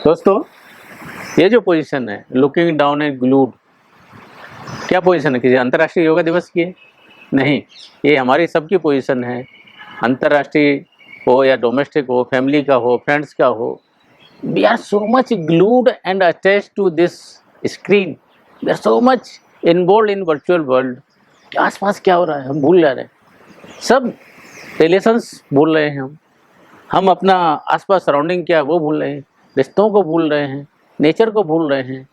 दोस्तों, ये जो पोजीशन है लुकिंग डाउन एंड ग्लूड, क्या पोजीशन है? किसी अंतर्राष्ट्रीय योगा दिवस की है? नहीं, ये हमारी सबकी पोजीशन है। अंतर्राष्ट्रीय हो या डोमेस्टिक हो, फैमिली का हो, फ्रेंड्स का हो, we are so much glued and attached to this screen. We are so much involve in virtual world. आसपास क्या हो रहा है हम भूल जा रहे हैं, सब रिलेशंस भूल रहे हैं। हम अपना आसपास सराउंडिंग क्या है वो भूल रहे हैं, रिश्तों को भूल रहे हैं, नेचर को भूल रहे हैं,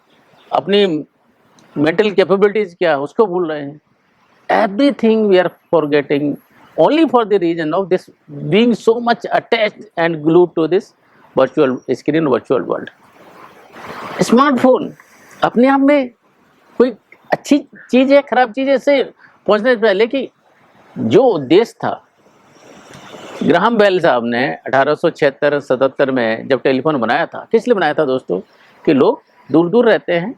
अपनी मेंटल कैपेबिलिटीज क्या है उसको भूल रहे हैं। Everything we are forgetting only for the reason of this being so much attached and glued to this virtual screen, virtual world. Smartphone अपने आप में कोई अच्छी चीज़ है, खराब चीज़ है, इससे पहुंचने से पहले कि जो उद्देश्य था, ग्राहम बेल साहब ने 1876-77 में जब टेलीफोन बनाया था, किस लिए बनाया था दोस्तों? कि लोग दूर दूर रहते हैं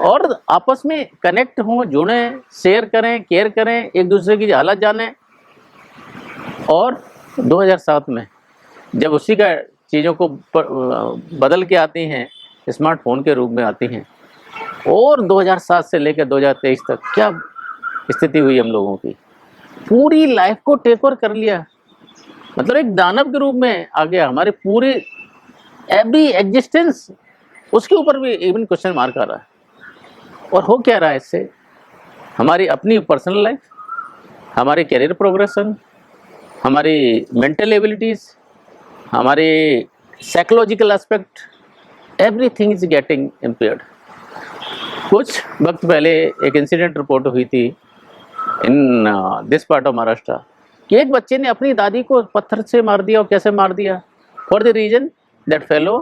और आपस में कनेक्ट हों, जुड़ें, शेयर करें, केयर करें, एक दूसरे की हालत जानें। और 2007 में जब उसी का चीज़ों को बदल के आती हैं, स्मार्टफोन के रूप में आती हैं, और 2007 से लेकर 2023 तक क्या स्थिति हुई हम लोगों की, पूरी लाइफ को टेक ओवर कर लिया। मतलब एक दानव के रूप में आ गया, हमारे पूरी एवरी एग्जिस्टेंस उसके ऊपर भी इवन क्वेश्चन मार्क आ रहा है। और हो क्या रहा है इससे? हमारी अपनी पर्सनल लाइफ, हमारी कैरियर प्रोग्रेशन, हमारी मेंटल एबिलिटीज़, हमारे psychological aspect, everything is getting impaired. कुछ वक्त पहले एक इंसिडेंट रिपोर्ट हुई थी in this part of Maharashtra कि एक बच्चे ने अपनी दादी को पत्थर से मार दिया। और कैसे मार दिया? For the reason that fellow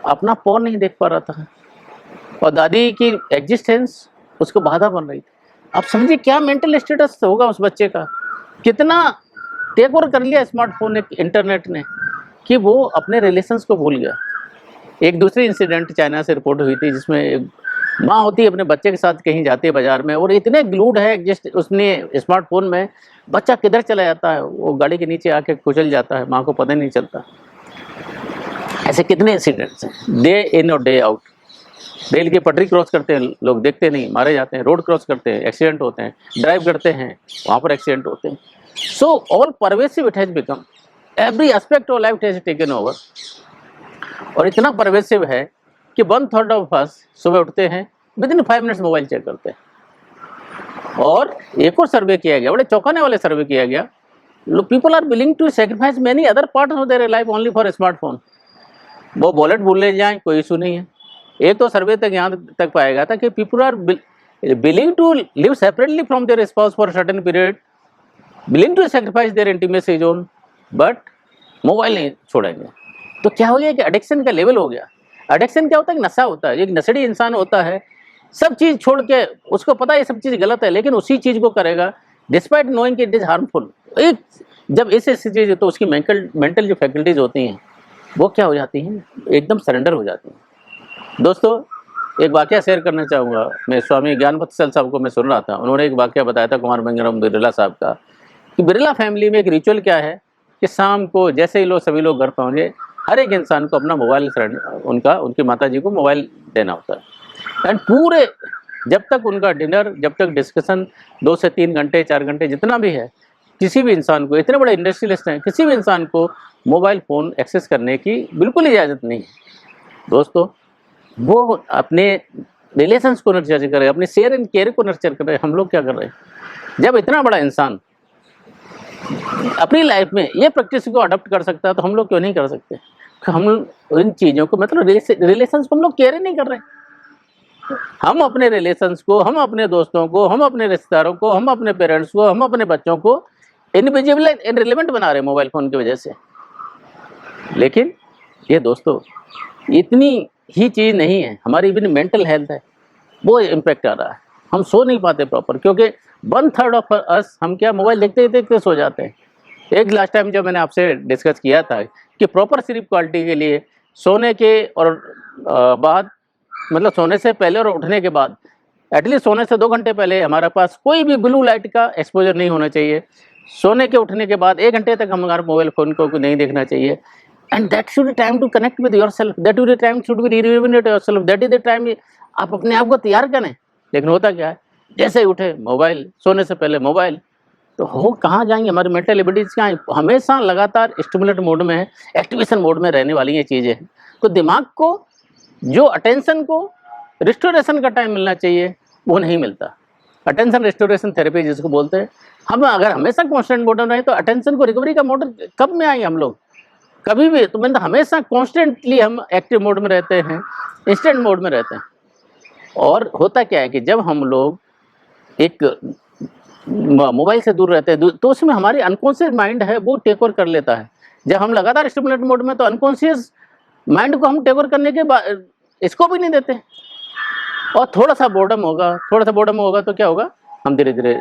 अपना पॉन नहीं देख पा रहा था और दादी की एग्जिस्टेंस उसको बाधा बन रही थी। आप समझिए क्या मेंटल स्टेटस होगा उस बच्चे का, कितना टेक ओवर कर लिया स्मार्टफोन ने, इंटरनेट ने, कि वो अपने रिलेशंस को भूल गया। एक दूसरी इंसिडेंट चाइना से रिपोर्ट हुई थी जिसमें माँ होती है अपने बच्चे के साथ कहीं जाती है बाजार में और इतने ग्लूड है जिस उसने स्मार्टफोन में, बच्चा किधर चला जाता है, वो गाड़ी के नीचे आके कुचल जाता है, माँ को पता नहीं चलता। ऐसे कितने इंसिडेंट्स हैं डे इन और डे आउट। रेल की पटरी क्रॉस करते हैं लोग, देखते नहीं, मारे जाते हैं। रोड क्रॉस करते हैं, एक्सीडेंट होते हैं। ड्राइव करते हैं, वहाँ पर एक्सीडेंट होते हैं। So all pervasive it has become, every aspect of life has taken over. और इतना परवेसिव है कि 1/3 ऑफ अस सुबह उठते हैं, within 5 minutes mobile check करते हैं। और एक और सर्वे किया गया, बड़े चौंकाने वाले सर्वे किया गया, people are willing to sacrifice many other parts of their life only for smartphone. वो वॉलेट भूलने जाएं कोई इशू नहीं है। एक तो सर्वे तक यहाँ तक पाया गया था कि people are willing to live separately from their spouse for certain period, willing to sacrifice their intimacy zone, but mobile नहीं छोड़ेंगे। तो क्या हो गया कि एडिक्शन का लेवल हो गया। एडिक्शन क्या होता है? नशा होता है। एक नशेड़ी इंसान होता है, सब चीज़ छोड़ के, उसको पता है ये सब चीज़ गलत है, लेकिन उसी चीज़ को करेगा डिस्पाइट नोइंग कि इट इज़ हार्मफुल। एक जब ऐसी चीज़ तो उसकी मेंटल जो फैकल्टीज होती हैं वो क्या हो जाती हैं, एकदम सरेंडर हो जाती हैं। दोस्तों, एक वाकया शेयर करना चाहूँगा। मैं स्वामी ज्ञानवत्सल साहब को मैं सुन रहा था, उन्होंने एक वाकया बताया था कुमार मंगलम बिरला साहब का, कि बिरला फैमिली में एक रिचुअल क्या है कि शाम को जैसे ही सभी लोग घर पहुँचे, हर एक इंसान को अपना मोबाइल उनकी माता जी को मोबाइल देना होता है। एंड पूरे जब तक उनका डिनर, जब तक डिस्कशन 2 से 3 घंटे 4 घंटे जितना भी है, किसी भी इंसान को, इतने बड़े इंडस्ट्रियलिस्ट हैं, किसी भी इंसान को मोबाइल फ़ोन एक्सेस करने की बिल्कुल इजाज़त नहीं है। दोस्तों, वो अपने रिलेशंस को नर्चर कर रहे हैं, अपने शेयर एंड केयर को नर्चर कर रहे हैं। हम लोग क्या कर रहे हैं? जब इतना बड़ा इंसान अपनी लाइफ में ये प्रैक्टिस को अडॉप्ट कर सकता है तो हम लोग क्यों नहीं कर सकते? हम इन चीज़ों को, मतलब रिलेशंस को हम लोग केयर ही नहीं कर रहे। हम अपने रिलेशंस को, हम अपने दोस्तों को, हम अपने रिश्तेदारों को, हम अपने पेरेंट्स को, हम अपने बच्चों को इनविजिबल एंड इररिलेवेंट बना रहे हैं मोबाइल फ़ोन की वजह से। लेकिन ये दोस्तों इतनी ही चीज़ नहीं है, हमारी इवन मेंटल हेल्थ है वो इम्पेक्ट आ रहा है। हम सो नहीं पाते प्रॉपर, क्योंकि 1/3 ऑफ अस हम क्या मोबाइल देखते देखते सो जाते हैं। एक लास्ट टाइम जब मैंने आपसे डिस्कस किया था कि प्रॉपर स्लीप क्वालिटी के लिए सोने के और बाद, मतलब सोने से पहले और उठने के बाद, एटलीस्ट सोने से 2 घंटे पहले हमारे पास कोई भी ब्लू लाइट का एक्सपोजर नहीं होना चाहिए। सोने के उठने के बाद 1 घंटे तक हमारे मोबाइल फ़ोन को नहीं देखना चाहिए। And that should be time to connect with yourself, that should be time should be rejuvenate yourself, that is the time आप अपने आप को तैयार करें। लेकिन होता क्या है, जैसे ही उठे मोबाइल, सोने से पहले मोबाइल, तो हो कहाँ जाएंगे, हमारी मेंटल एबिलिटीज कहाँ है? हमेशा लगातार स्टिमुलेट मोड में है, एक्टिवेशन मोड में रहने वाली ये चीज़ें हैं। तो दिमाग को जो अटेंशन को रिस्टोरेशन का टाइम मिलना चाहिए वो नहीं मिलता। अटेंशन रिस्टोरेशन थेरेपी जिसको बोलते हैं, हम अगर हमेशा कॉन्स्टेंट मोड में रहे तो अटेंशन को रिकवरी का मोड कब में आएंगे हम लोग, कभी भी। तो मतलब हमेशा कॉन्स्टेंटली हम एक्टिव मोड में रहते हैं, इंस्टेंट मोड में रहते हैं। और होता क्या है कि जब हम लोग एक मोबाइल से दूर रहते हैं तो उसमें हमारी अनकॉन्शियस माइंड है वो टेक ओवर कर लेता है। जब हम लगातार स्टिमुलेट मोड में तो अनकॉन्शियस माइंड को हम टेक ओवर करने के बाद इसको भी नहीं देते। और थोड़ा सा बोर्डम होगा तो क्या होगा, हम धीरे धीरे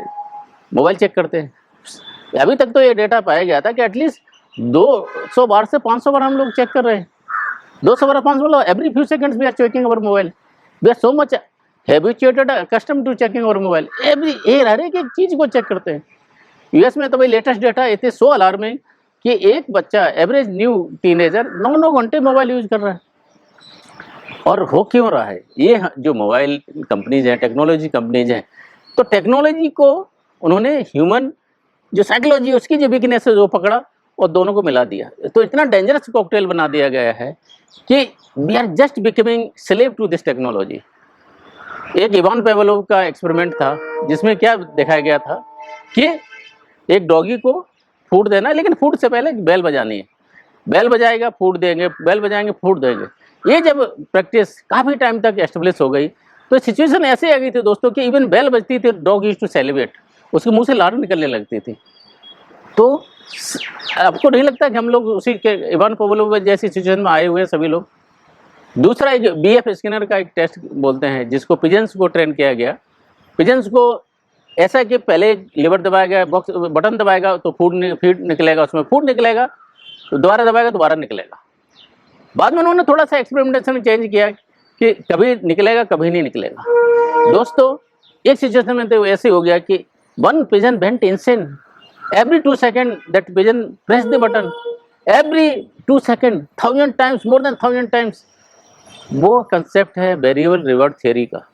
मोबाइल चेक करते हैं। अभी तक तो ये डेटा पाया गया था कि एटलीस्ट 200 बार से 500 बार हम लोग चेक कर रहे हैं। 200 बार 500 बार every few seconds we are checking our mobile. We are so much habituated custom to checking our mobile every हर एक चीज़ को चेक करते हैं। यूएस में तो भाई latest data it is so alarming कि एक बच्चा एवरेज न्यू टीनेजर 9 घंटे मोबाइल यूज कर रहा है। और हो क्यों रहा है, ये जो मोबाइल कंपनीज हैं, टेक्नोलॉजी कंपनीज हैं, तो टेक्नोलॉजी को उन्होंने ह्यूमन जो साइकोलॉजी उसकी जो वीकनेस है वो पकड़ा और दोनों को मिला दिया। तो इतना डेंजरस कॉकटेल बना दिया गया है कि we are just becoming slave to this technology. एक इवान पेवलोव का एक्सपेरिमेंट था जिसमें क्या दिखाया गया था कि एक डॉगी को फूड देना है, लेकिन फूड से पहले बेल बजानी है। बेल बजाएगा फूड देंगे, बेल बजाएंगे फूड देंगे। ये जब प्रैक्टिस काफ़ी टाइम तक एस्टेब्लिश हो गई तो सिचुएशन ऐसे आ गई थी दोस्तों कि इवन बेल बजती थी डॉग यूज्ड टू सेलिब्रेट, उसके मुंह से लार निकलने लगती थी। तो आपको नहीं लगता कि हम लोग उसी के इवान पेवलोव जैसी सिचुएशन में आए हुए हैं सभी लोग? दूसरा एक बीएफ स्किनर का एक टेस्ट बोलते हैं जिसको पिजन्स को ट्रेन किया गया। पिजन्स को ऐसा कि पहले लीवर दबाया गया, बॉक्स बटन दबाएगा तो फीड निकलेगा, उसमें फूड निकलेगा, तो दोबारा दबाएगा दोबारा निकलेगा। बाद में उन्होंने थोड़ा सा एक्सपेरिमेंटेशन चेंज किया कि कभी निकलेगा कभी नहीं निकलेगा। दोस्तों एक सिचुएशन में तो ऐसे हो गया कि one pigeon went insane, every 2 second that pigeon press the button, every 2 second 1000 times, more than 1000 times. वो कंसेप्ट है वेरिएबल रिवॉर्ड थ्योरी का।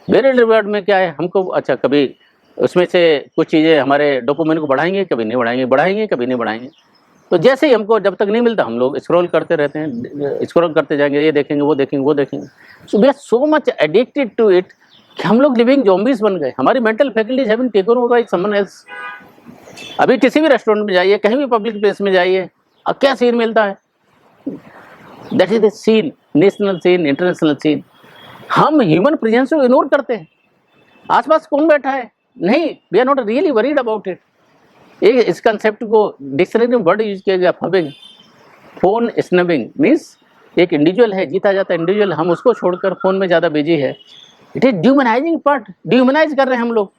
वेरिएबल रिवॉर्ड में क्या है, हमको अच्छा कभी उसमें से कुछ चीज़ें हमारे डोपामाइन को बढ़ाएंगे कभी नहीं बढ़ाएंगे, बढ़ाएंगे कभी नहीं बढ़ाएंगे। तो जैसे ही हमको जब तक नहीं मिलता हम लोग स्क्रॉल करते रहते हैं, स्क्रॉल करते जाएंगे, ये देखेंगे वो देखेंगे वो देखेंगे। So we are so much addicted to it कि हम लोग लिविंग ज़ॉम्बीज बन गए। हमारी mental faculties have been taken over by someone else. अभी किसी भी रेस्टोरेंट में जाइए, कहीं भी पब्लिक प्लेस में जाइए, अब क्या सीन मिलता है, that is the scene, national scene, international scene. हम ह्यूमन प्रेजेंस को इग्नोर करते हैं। आसपास कौन बैठा है, नहीं, we are not really worried about it. इस कंसेप्ट को डिक्शनरी में वर्ड यूज किया गया, फबिंग, फोन स्नबिंग, मीन्स एक इंडिविजुअल है, जीता जाता इंडिविजुअल, हम उसको छोड़कर फोन में ज़्यादा बिजी है। इट इज डिह्यूमनाइजिंग पार्ट, डिह्यूमनाइज कर रहे हैं हम लोग।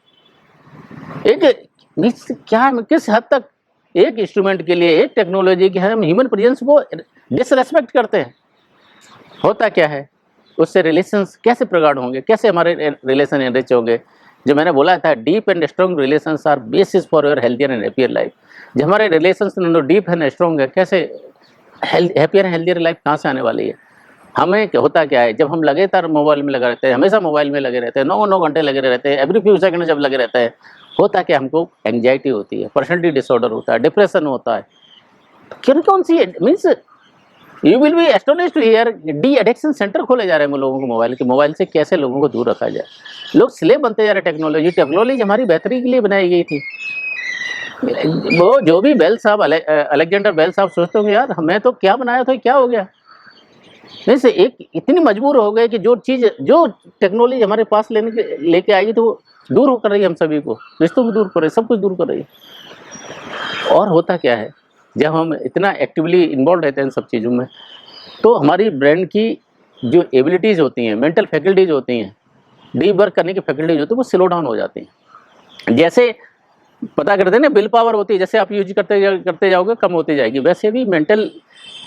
एक मीन्स क्या, किस हद तक एक इंस्ट्रूमेंट के लिए, एक टेक्नोलॉजी के हम ह्यूमन प्रेजेंस को डिसरेस्पेक्ट करते हैं। होता क्या है, उससे रिलेशंस कैसे प्रगाढ़ होंगे, कैसे हमारे रिलेशन एनरिच होंगे। जो मैंने बोला था, deep and strong relations are basis for your healthier and happier life. जब हमारे रिलेशंस डीप एंड स्ट्रॉन्ग है, कैसे हैप्पियर एंड हेल्थियर लाइफ कहाँ से आने वाली है। हमें होता क्या है, जब हम लगातार मोबाइल में लगे रहते हैं, हमेशा मोबाइल में लगे रहते हैं, 9 घंटे लगे रहते हैं, एवरी फ्यू सेकंड जब लगे रहते हैं, होता क्या, हमको एंग्जाइटी होती है, पर्सनैलिटी डिसऑर्डर होता है, डिप्रेशन होता है। कौन सी means you will be astonished to hear the addiction centre खोले जा रहे हैं लोगों को मोबाइल के। मोबाइल से कैसे लोगों को दूर रखा जाए, लोग स्लेव बनते जा रहे हैं। टेक्नोलॉजी हमारी बेहतरी के लिए बनाई गई थी। वो जो भी बेल साहब, अलेक्जेंडर बेल साहब सोचते होंगे यार हमें तो क्या बनाया था, क्या हो गया। जैसे एक इतनी मजबूर हो गए कि जो चीज़, जो टेक्नोलॉजी हमारे पास लेके आएगी तो वो दूर कर रही है हम सभी को, रिश्तों को दूर कर रही है, सब कुछ दूर कर रही है। और होता क्या है, जब हम इतना एक्टिवली इन्वॉल्व रहते हैं इन सब चीज़ों में, तो हमारी ब्रेन की जो एबिलिटीज़ होती हैं, मेंटल फैकल्टीज़ होती हैं, डीप वर्क करने की फैकल्टीज होती है, वो स्लो डाउन हो जाती हैं। जैसे पता करते हैं ना, विल पावर होती है, जैसे आप यूज करते जाओगे कम होती जाएगी, वैसे भी मेंटल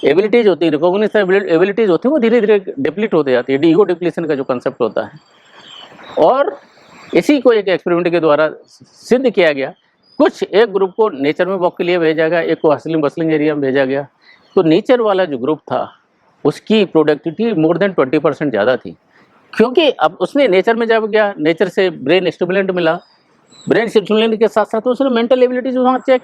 एबिलिटीज़ होती है, रिकॉग्निशन एबिलिटीज़ होती है, वो धीरे धीरे डिप्लीट होती जाती है। ईगो डिप्लीशन का जो कंसेप्ट होता है। और इसी को एक एक्सपेरिमेंट के द्वारा सिद्ध किया गया। कुछ एक ग्रुप को नेचर में वॉक के लिए भेजा गया, एक को हसलिंग बसलिंग एरिया में भेजा गया, तो नेचर वाला जो ग्रुप था उसकी प्रोडक्टिविटी मोर देन 20% ज़्यादा थी, क्योंकि अब उसने नेचर में जब गया, नेचर से ब्रेन स्टिमुलेंट मिला, ब्रेन स्टिमुलेंट के साथ साथ उसने मेंटल एबिलिटीज वहाँ चेक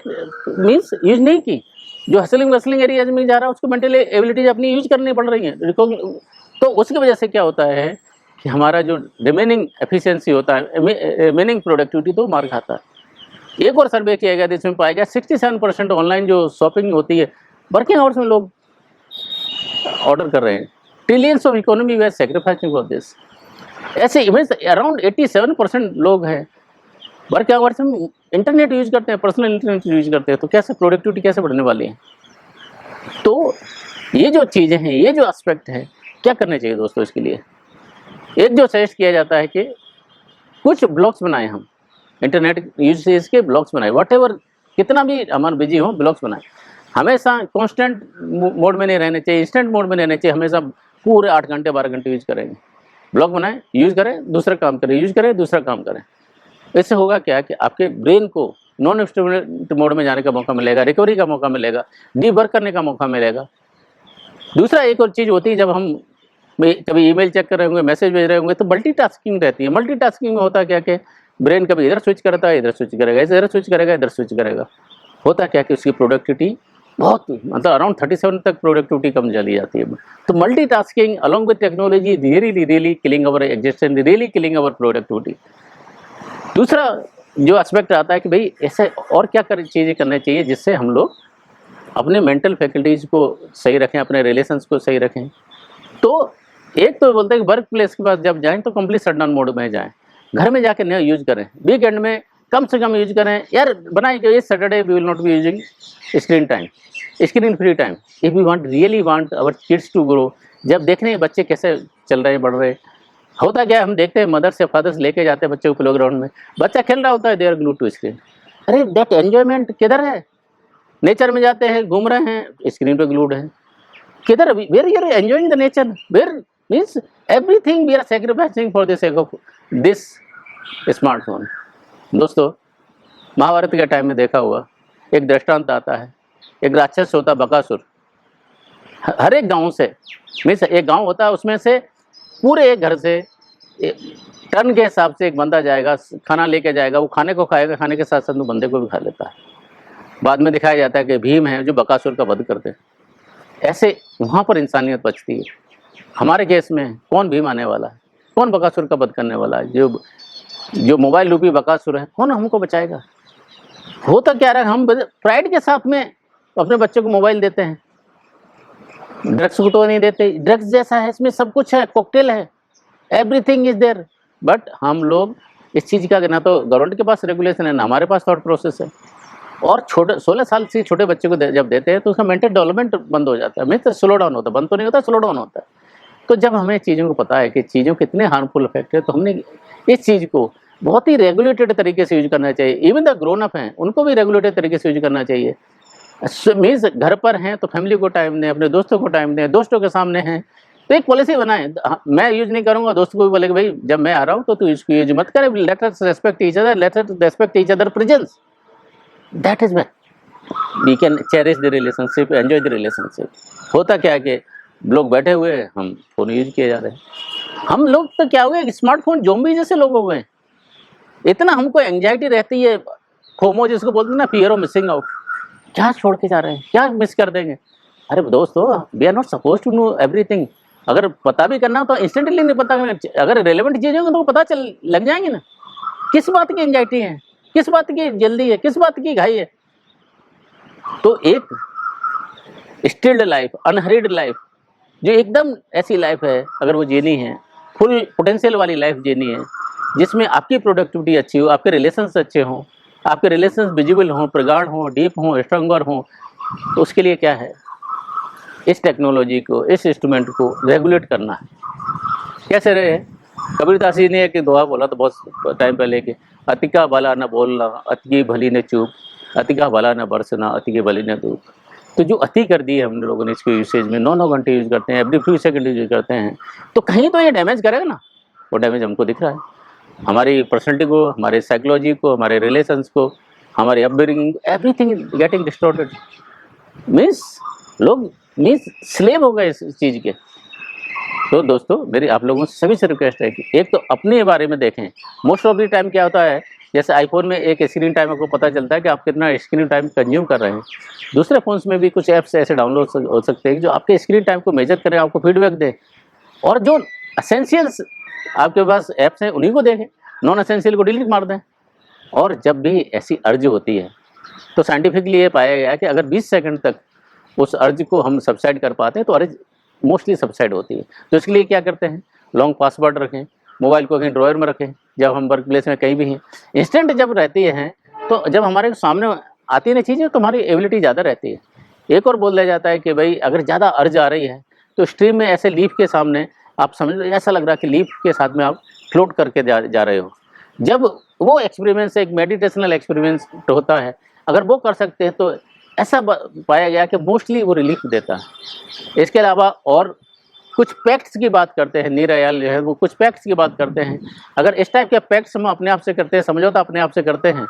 मीन्स यूज नहीं की। जो हसलिंग वसलिंग एरियाज में जा रहा है उसको मेंटल एबिलिटीज अपनी यूज करनी पड़ रही हैं। तो उसकी वजह से क्या होता है कि हमारा जो रिमेनिंग एफिशिएंसी होता है, रिमेनिंग प्रोडक्टिविटी तो मार खाता है। एक और सर्वे किया गया जिसमें पाया गया 67% ऑनलाइन जो शॉपिंग होती है वर्किंग आवर्स में लोग ऑर्डर कर रहे हैं। Trillions of economy way sacrificing for this. ऐसे इमेज अराउंड 87% लोग हैं वर्किंग आवर्स में इंटरनेट यूज करते हैं, पर्सनल इंटरनेट यूज करते हैं। तो कैसे प्रोडक्टिविटी कैसे बढ़ने वाली है? तो ये जो चीज़ें हैं, ये जो एस्पेक्ट है, क्या करना चाहिए दोस्तों इसके लिए? एक जो सजेस्ट किया जाता है कि कुछ ब्लॉग्स बनाएं, हम इंटरनेट यूजेज के ब्लॉग्स बनाएं, व्हाटएवर कितना भी हमारा बिजी हो ब्लॉग्स बनाएं। हमेशा कांस्टेंट मोड में नहीं रहने चाहिए, इंस्टेंट मोड में रहने चाहिए। हमेशा पूरे 8 घंटे 12 घंटे यूज करेंगे, ब्लॉग बनाएं, यूज करें, दूसरा काम करें, यूज करें, दूसरा काम करें। इससे होगा क्या कि आपके ब्रेन को नॉन स्टिमुलेंट मोड में जाने का मौका मिलेगा, रिकवरी का मौका मिलेगा, डीवर्क करने का मौका मिलेगा। दूसरा एक और चीज़ होती है, जब हम कभी ईमेल चेक कर रहे होंगे, मैसेज भेज रहे होंगे, तो मल्टीटास्किंग रहती है। मल्टीटास्किंग में होता क्या कि ब्रेन कभी इधर स्विच करता है, इधर स्विच करेगा, इधर स्विच करेगा, इधर स्विच करेगा। होता क्या कि उसकी प्रोडक्टिविटी बहुत मतलब अराउंड 37 तक प्रोडक्टिविटी कम चली जाती है। तो multitasking along with technology really killing our existence, really killing our productivity. दूसरा जो एस्पेक्ट आता है कि भाई ऐसे और क्या चीज़ें करनी चाहिए जिससे हम लोग अपने मेंटल फैकल्टीज को सही रखें, अपने रिलेशंस को सही रखें। तो एक तो बोलते हैं कि वर्क प्लेस के पास जब जाएं तो कंप्लीट शटडाउन मोड में जाएं, घर में जाके नया यूज करें, वीकेंड में कम से कम यूज करें। यार बनाए कि इस Saturday we will not be using screen time, screen free time. If we want really want our kids to grow, जब देख रहे हैं बच्चे कैसे चल रहे हैं, बढ़ रहे हैं, होता क्या है हम देखते हैं मदर्स या फादर्स लेके जाते हैं बच्चे को प्ले ग्राउंड में, बच्चा खेल रहा होता है, they are glued to screen. अरे दैट एंजॉयमेंट किधर है? नेचर में जाते हैं, घूम रहे हैं, स्क्रीन पे ग्लूड है। किधर? Where you are enjoying the nature, where means everything we are sacrificing for the sake of this smartphone. दोस्तों महाभारत के टाइम में देखा हुआ एक दृष्टांत आता है, एक राक्षस होता बकासुर। हर एक गांव से मीन्स एक गांव होता है, उसमें से पूरे एक घर से टन के हिसाब से एक बंदा जाएगा, खाना लेके जाएगा, वो खाने को खाएगा, खाने के साथ साथ वो बंदे को भी खा लेता है। बाद में दिखाया जाता है कि भीम है जो बकासुर का वध करते हैं। ऐसे वहाँ पर इंसानियत बचती है। हमारे केस में कौन भीम आने वाला है, कौन बकासुर का वध करने वाला है? जो मोबाइल रूपी बकासुर है, कौन हमको बचाएगा? होता क्या रहा, हम प्राइड के साथ में अपने बच्चे को मोबाइल देते हैं, ड्रग्स को तो नहीं देते। ड्रग्स जैसा है, इसमें सब कुछ है, कॉकटेल है, एवरीथिंग इज देयर। बट हम लोग इस चीज़ का ना तो गवर्नमेंट के पास रेगुलेशन है, ना हमारे पास थॉट प्रोसेस है। और छोटे 16 साल से छोटे बच्चे को जब देते हैं तो उसका मेंटल डेवलपमेंट बंद हो जाता है, मीन्स स्लो डाउन होता है, बंद तो नहीं होता, स्लो डाउन होता है। तो जब हमें चीज़ों को पता है कि चीज़ों के कितने हार्मफुल इफेक्ट है, तो हमने इस चीज़ को बहुत ही रेगुलेटेड तरीके से यूज करना चाहिए। इवन द ग्रोन अप हैं, उनको भी रेगुलेटेड तरीके से यूज करना चाहिए। मीन्स घर पर हैं तो फैमिली को टाइम दें, अपने दोस्तों को टाइम दें, दोस्तों के सामने हैं तो एक पॉलिसी बनाएं, मैं यूज नहीं करूंगा, दोस्त को भी बोले कि भाई जब मैं आ रहा हूँ तो तू इसको यूज मत कर। Let us respect each other, let us respect each other presence. That is we can cherish the relationship, enjoy the relationship. होता क्या है कि लोग बैठे हुए हैं, हम फोन यूज किए जा रहे हैं। हम लोग तो क्या हुए, स्मार्टफोन ज़ॉम्बी जैसे लोग हो गए। इतना हमको एंजाइटी रहती है, फोमो जिसको बोलते हैं ना, फियर ऑफ मिसिंग आउट। क्या छोड़ के जा रहे हैं, क्या मिस कर देंगे? अरे दोस्तों, we are not suppose to know everything. अगर पता भी करना तो इंस्टेंटली नहीं पता, अगर रेलेवेंट चीज़ें होंगी तो पता चल लग जाएंगे ना। किस बात की एंजाइटी है, किस बात की जल्दी है, किस बात की घाई है? तो एक स्टिल्ड लाइफ, अनहरीड लाइफ, जो एकदम ऐसी लाइफ है, अगर वो जीनी है, फुल पोटेंशियल वाली लाइफ जीनी है, जिसमें आपकी प्रोडक्टिविटी अच्छी हो, आपके रिलेशंस अच्छे हों, आपके रिलेशंस विजिबल हों, प्रगाढ़ हों, डीप हों, स्ट्रॉन्गर हों, तो उसके लिए क्या है, इस टेक्नोलॉजी को, इस इंस्ट्रूमेंट को रेगुलेट करना है। कैसे रहे? कबीरदास जी ने एक दोहा बोला तो बहुत टाइम पहले कि अति का भला न बोलना, अति की भली ने चूक, अति का भला न बरसना, अति की भली ने धूप। तो जो अति कर दी है हम लोगों ने इसके यूसेज में, 9 घंटे यूज करते हैं, एवरी फ्यू सेकंड यूज करते हैं, तो कहीं तो ये डैमेज करेगा ना। वो डैमेज हमको दिख रहा है, हमारी पर्सनैलिटी को, हमारे साइकोलॉजी को, हमारे रिलेशंस को, हमारे upbringing, everything getting distorted. Means लोग मीन्स स्लेव हो गए इस चीज़ के। तो दोस्तों मेरी आप लोगों से सभी से रिक्वेस्ट है कि एक तो अपने बारे में देखें। मोस्ट ऑफ द टाइम क्या होता है, जैसे आईफोन में एक स्क्रीन टाइम आपको पता चलता है कि आप कितना स्क्रीन टाइम कंज्यूम कर रहे हैं। दूसरे फ़ोन्स में भी कुछ ऐप्स ऐसे डाउनलोड हो सकते हैं जो आपके स्क्रीन टाइम को मेजर करें, आपको फीडबैक दें, और जो एसेंशियल्स आपके पास ऐप्स हैं उन्हीं को देखें, नॉन एसेंशियल को डिलीट मार दें। और जब भी ऐसी अर्ज होती है तो साइंटिफिकली ये पाया गया है कि अगर 20 सेकंड तक उस अर्ज को हम सबसाइड कर पाते हैं तो अर्ज मोस्टली सबसाइड होती है। तो इसके लिए क्या करते हैं, लॉन्ग पासवर्ड रखें, मोबाइल को कहीं ड्रॉयर में रखें, जब हम वर्क प्लेस में कहीं भी हैं। इंस्टेंट जब रहती है तो जब हमारे सामने आती है ना चीज़ें तो हमारी एबिलिटी ज़्यादा रहती है। एक और बोल दिया जाता है कि भाई अगर ज़्यादा अर्ज आ रही है तो स्ट्रीम में ऐसे लीफ के सामने आप समझ लो, ऐसा लग रहा है कि लीफ के साथ में आप फ्लोट करके जा रहे हो। जब वो एक्सपेरिमेंट एक मेडिटेशनल एक्सपेरिमेंट होता है, अगर वो कर सकते हैं तो ऐसा पाया गया कि मोस्टली वो रिलीफ देता है। इसके अलावा और कुछ पैक्ट्स की बात करते हैं, नीर अयाल जो है वो कुछ पैक्ट्स की बात करते हैं। अगर इस टाइप के पैक्ट्स हम अपने आप से करते हैं, समझौता अपने आप से करते हैं,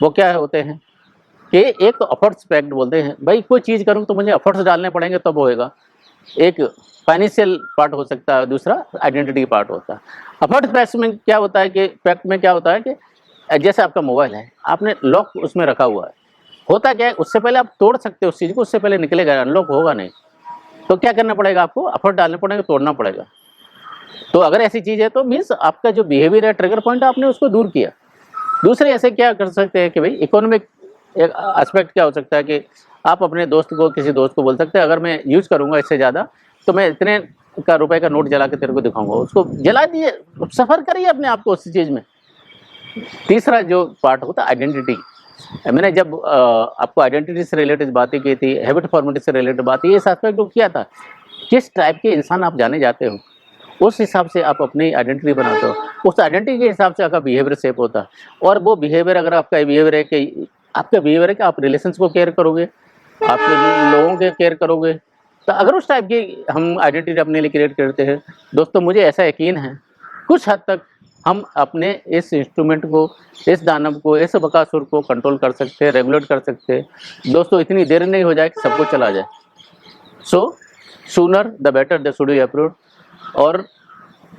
वो क्या होते हैं कि एक तो एफर्ट्स पैक्ट बोलते हैं, भाई कोई चीज़ करूँ तो मुझे एफर्ट्स डालने पड़ेंगे तब होएगा। एक फाइनेंशियल पार्ट हो सकता है, दूसरा आइडेंटिटी पार्ट होता है। एफर्ट्स पैक्ट में क्या होता है कि पैक्ट में क्या होता है कि जैसे आपका मोबाइल है, आपने लॉक उसमें रखा हुआ है, होता क्या है उससे पहले आप तोड़ सकते हो उस चीज़ को, उससे पहले निकलेगा, अनलॉक होगा नहीं। तो क्या करना पड़ेगा, आपको एफर्ट डालने पड़ेंगे, तोड़ना पड़ेगा। तो अगर ऐसी चीज़ है तो मीन्स आपका जो बिहेवियर है, ट्रिगर पॉइंट, आपने उसको दूर किया। दूसरे ऐसे क्या कर सकते हैं कि भाई इकोनॉमिक एक एस्पेक्ट क्या हो सकता है कि आप अपने दोस्त को, किसी दोस्त को बोल सकते हैं अगर मैं यूज़ करूँगा इससे ज़्यादा तो मैं इतने का रुपए का नोट जला के तेरे को दिखाऊंगा, उसको जला दिए, सफ़र करिए अपने आप को उस चीज़ में। तीसरा जो पार्ट होता है आइडेंटिटी, मैंने जब आपको आइडेंटिटी से रिलेटेड बातें की थी, हैबिट फॉर्मेटिव से रिलेटेड बात, ये एस्पेक्ट को किया था। किस टाइप के इंसान आप जाने जाते हो उस हिसाब से आप अपनी आइडेंटिटी बनाते हो, उस आइडेंटिटी के हिसाब से आपका बिहेवियर शेप होता है। और वो बिहेवियर, अगर आपका बिहेवियर है कि आपका बिहेवियर है कि आप रिलेशंस को केयर करोगे, आप लोगों के केयर करोगे, तो अगर उस टाइप की हम आइडेंटिटी अपने लिए क्रिएट करते हैं, दोस्तों मुझे ऐसा यकीन है कुछ हद तक हम अपने इस इंस्ट्रूमेंट को, इस दानव को, इस बकासुर को कंट्रोल कर सकते हैं, रेगुलेट कर सकते हैं। दोस्तों इतनी देर नहीं हो जाए कि सब कुछ चला जाए। So sooner the better the should be approved. और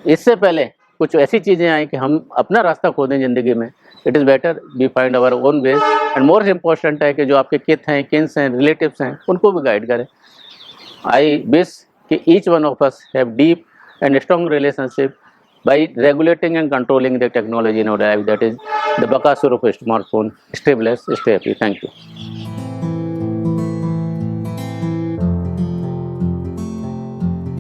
इससे पहले कुछ ऐसी चीज़ें आई कि हम अपना रास्ता खो दें ज़िंदगी में, it is better we find our own ways. And more important है कि जो आपके किथ हैं, किन्स हैं, रिलेटिव्स हैं, उनको भी गाइड करें। आई विश कि each one of us have deep and strong relationship by regulating and controlling the technology in our life, that is the Bakasur of a smartphone. Stay blessed, stay happy. Thank you.